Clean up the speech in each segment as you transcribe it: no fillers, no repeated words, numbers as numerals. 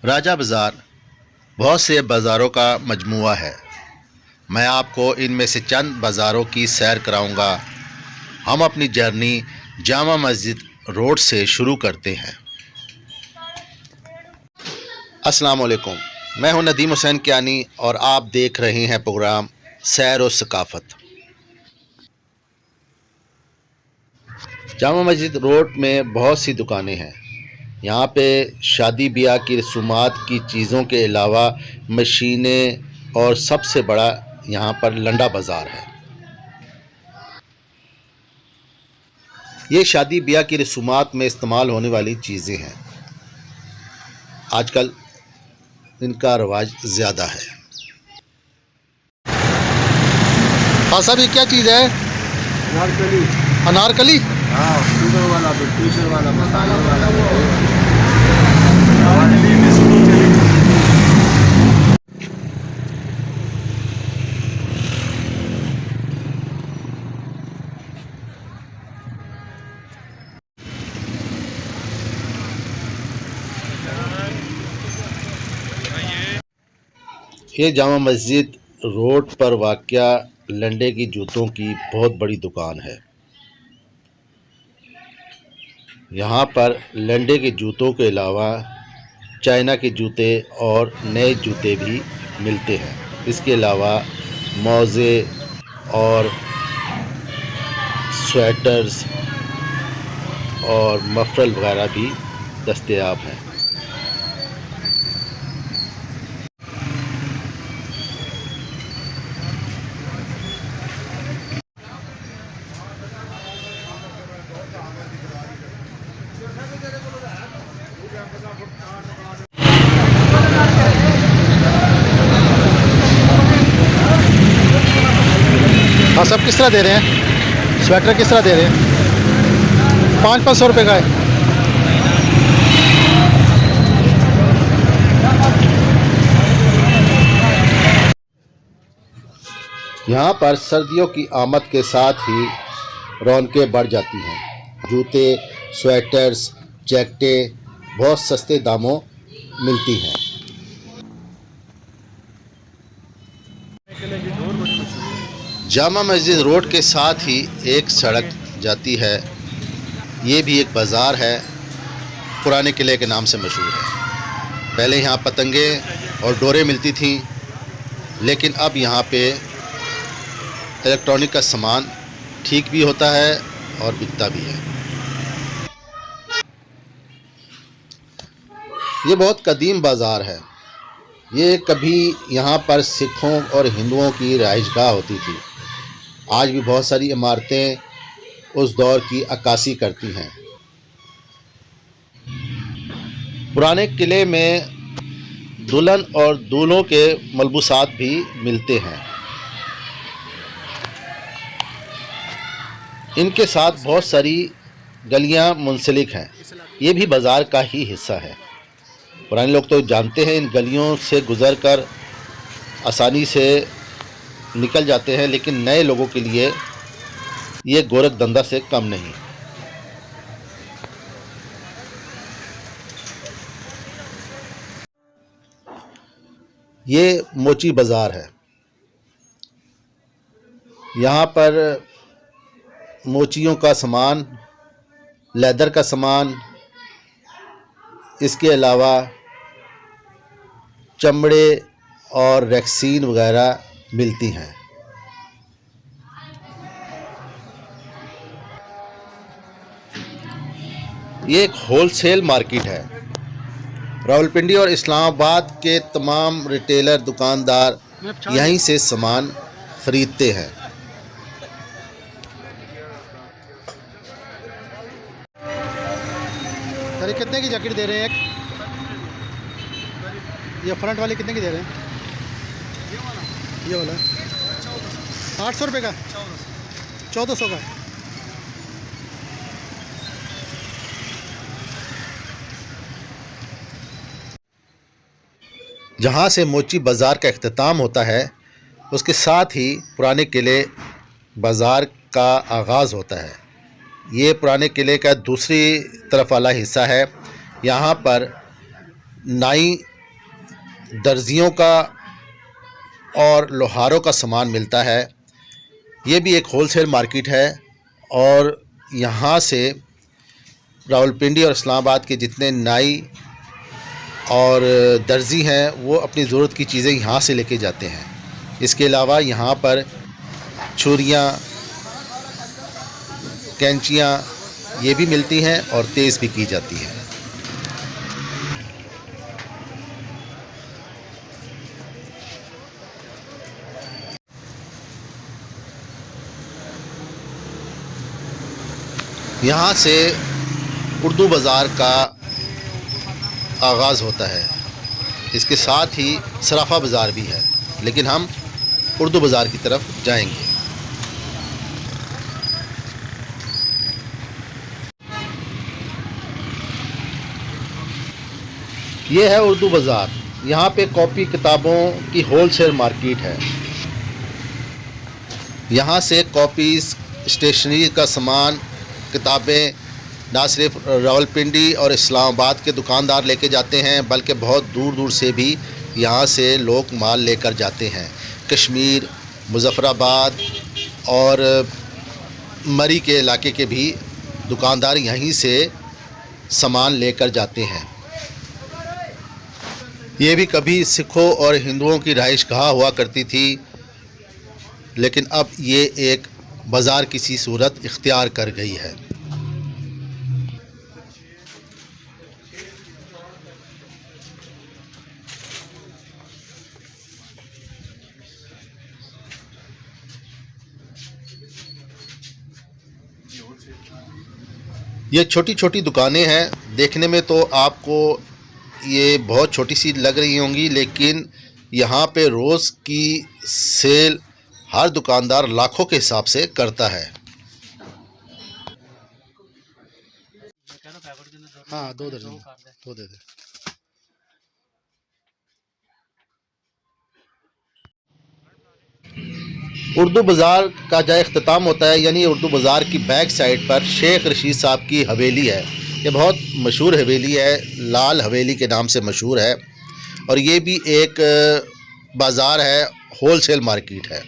राजा बाज़ार बहुत से बाज़ारों का मजमूआ है। मैं आपको इनमें से चंद बाज़ारों की सैर कराऊंगा। हम अपनी जर्नी जामा मस्जिद रोड से शुरू करते हैं। अस्सलाम वालेकुम, मैं हूं नदीम हुसैन कियानी और आप देख रहे हैं प्रोग्राम सैर और सकाफ़त। जामा मस्जिद रोड में बहुत सी दुकानें हैं। यहाँ पे शादी ब्याह की रसूमात की चीज़ों के अलावा मशीनें और सबसे बड़ा यहाँ पर लंडा बाज़ार है। ये शादी ब्याह की रसूमात में इस्तेमाल होने वाली चीज़ें हैं। आजकल इनका रवाज ज़्यादा है। हाँ साहब, ये क्या चीज़ है? अनारकली। अनारकली? हाँ, शुगर वाला, शुगर वाला, मसाले वाला। ये जामा मस्जिद रोड पर वाक़या लंडे की जूतों की बहुत बड़ी दुकान है। यहाँ पर लंडे के जूतों के अलावा चाइना के जूते और नए जूते भी मिलते हैं। इसके अलावा मोज़े और स्वेटर्स और मफरल वगैरह भी दस्तयाब हैं। हाँ, सब किस तरह दे रहे हैं? स्वेटर किस तरह दे रहे हैं? 500 रुपये का है। यहाँ पर सर्दियों की आमद के साथ ही रौनकें बढ़ जाती हैं। जूते, स्वेटर्स, जैकेटें बहुत सस्ते दामों मिलती हैं। जामा मस्जिद रोड के साथ ही एक सड़क जाती है। ये भी एक बाज़ार है, पुराने किले के नाम से मशहूर है। पहले यहाँ पतंगे और डोरें मिलती थीं, लेकिन अब यहाँ पे इलेक्ट्रॉनिक का सामान ठीक भी होता है और बिकता भी है। ये बहुत कदीम बाज़ार है। ये कभी यहाँ पर सिखों और हिंदुओं की रहाइशगाह होती थी। आज भी बहुत सारी इमारतें उस दौर की अक्कासी करती हैं। पुराने किले में दुल्हन और दूल्हों के मलबूसात भी मिलते हैं। इनके साथ बहुत सारी गलियां मुंसलिक हैं। ये भी बाज़ार का ही हिस्सा है। पुराने लोग तो जानते हैं, इन गलियों से गुज़रकर आसानी से निकल जाते हैं, लेकिन नए लोगों के लिए ये गोरखधंधा से कम नहीं। ये मोची बाज़ार है। यहाँ पर मोचियों का सामान, लेदर का सामान, इसके अलावा चमड़े और रैक्सीन वगैरह मिलती हैं। ये एक होलसेल मार्केट है। रावलपिंडी और इस्लामाबाद के तमाम रिटेलर दुकानदार यहीं से सामान खरीदते हैं। सर कितने की जैकेट दे रहे हैं? एक ये फ्रंट वाली कितने की दे रहे हैं? ये वाला 800 रुपये का, 1400 का। जहाँ से मोची बाज़ार का इख्तिताम होता है, उसके साथ ही पुराने किले बाज़ार का आगाज़ होता है। ये पुराने किले का दूसरी तरफ वाला हिस्सा है। यहाँ पर नाई दर्जियों का और लोहारों का सामान मिलता है। ये भी एक होलसेल मार्केट है और यहाँ से रावलपिंडी और इस्लामाबाद के जितने नाई और दर्जी हैं वो अपनी ज़रूरत की चीज़ें यहाँ से लेके जाते हैं। इसके अलावा यहाँ पर छुरियाँ, कैंचियाँ ये भी मिलती हैं और तेज़ भी की जाती हैं। यहाँ से उर्दू बाज़ार का आगाज़ होता है। इसके साथ ही सराफा बाज़ार भी है, लेकिन हम उर्दू बाज़ार की तरफ जाएंगे। ये है उर्दू बाज़ार। यहाँ पे कॉपी किताबों की होलसेल मार्केट है। यहाँ से कॉपीज़, स्टेशनरी का सामान, किताबें ना सिर्फ रावलपिंडी और इस्लामाबाद के दुकानदार लेके जाते हैं, बल्कि बहुत दूर दूर से भी यहाँ से लोग माल लेकर जाते हैं। कश्मीर, मुज़फ़्फ़राबाद और मरी के इलाके के भी दुकानदार यहीं से सामान लेकर जाते हैं। ये भी कभी सिखों और हिंदुओं की रहाइशगाह हुआ करती थी, लेकिन अब ये एक बाज़ार की सी सूरत इख्तियार कर गई है। ये छोटी छोटी दुकानें हैं। देखने में तो आपको ये बहुत छोटी सी लग रही होंगी, लेकिन यहाँ पे रोज़ की सेल हर दुकानदार लाखों के हिसाब से करता है। हाँ, 2 दर्जन 2 दे दे। उर्दू बाज़ार का जब इख्तिताम होता है, यानी उर्दू बाज़ार की बैक साइड पर शेख रशीद साहब की हवेली है। ये बहुत मशहूर हवेली है, लाल हवेली के नाम से मशहूर है और ये भी एक बाज़ार है, होलसेल मार्केट है।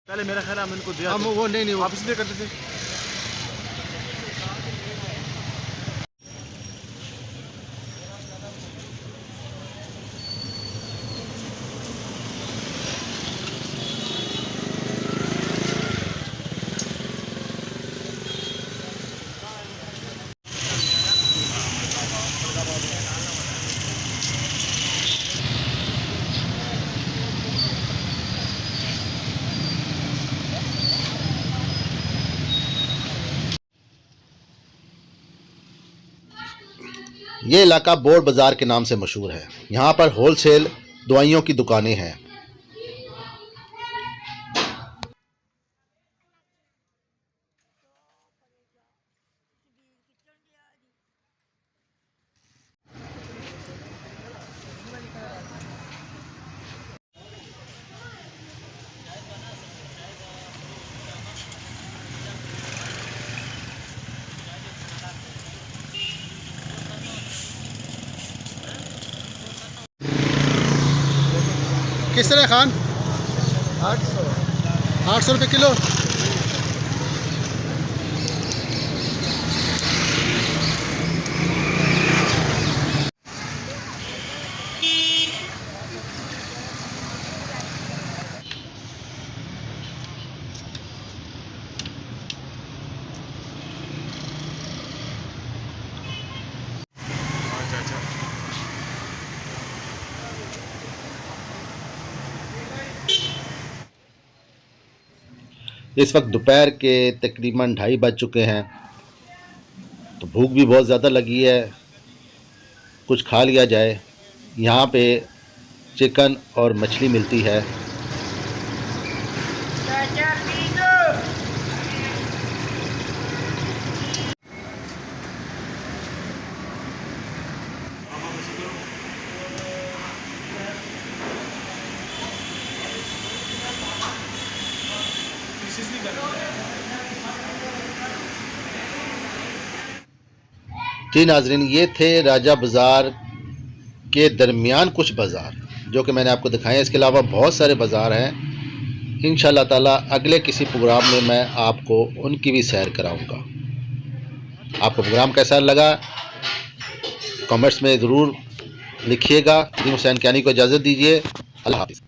पहले मेरा ख्याल है हम इनको दिया हम वो नहीं आप इसलिए करते थे। ये इलाका बोर्ड बाज़ार के नाम से मशहूर है। यहाँ पर होलसेल दवाइयों की दुकानें हैं। किस तरह खान? 800 रुपये किलो। इस वक्त दोपहर के तकरीबन 2:30 बज चुके हैं, तो भूख भी बहुत ज़्यादा लगी है। कुछ खा लिया जाए। यहाँ पे चिकन और मछली मिलती है। जी नाजरीन, ये थे राजा बाज़ार के दरमियान कुछ बाज़ार जो कि मैंने आपको दिखाए। इसके अलावा बहुत सारे बाज़ार हैं। इंशाअल्लाह ताला अगले किसी प्रोग्राम में मैं आपको उनकी भी सैर कराऊंगा। आपको प्रोग्राम कैसा लगा कमेंट्स में ज़रूर लिखिएगा। हुसैन कियानी को इजाज़त दीजिए। अल्लाह हाफ़िज़।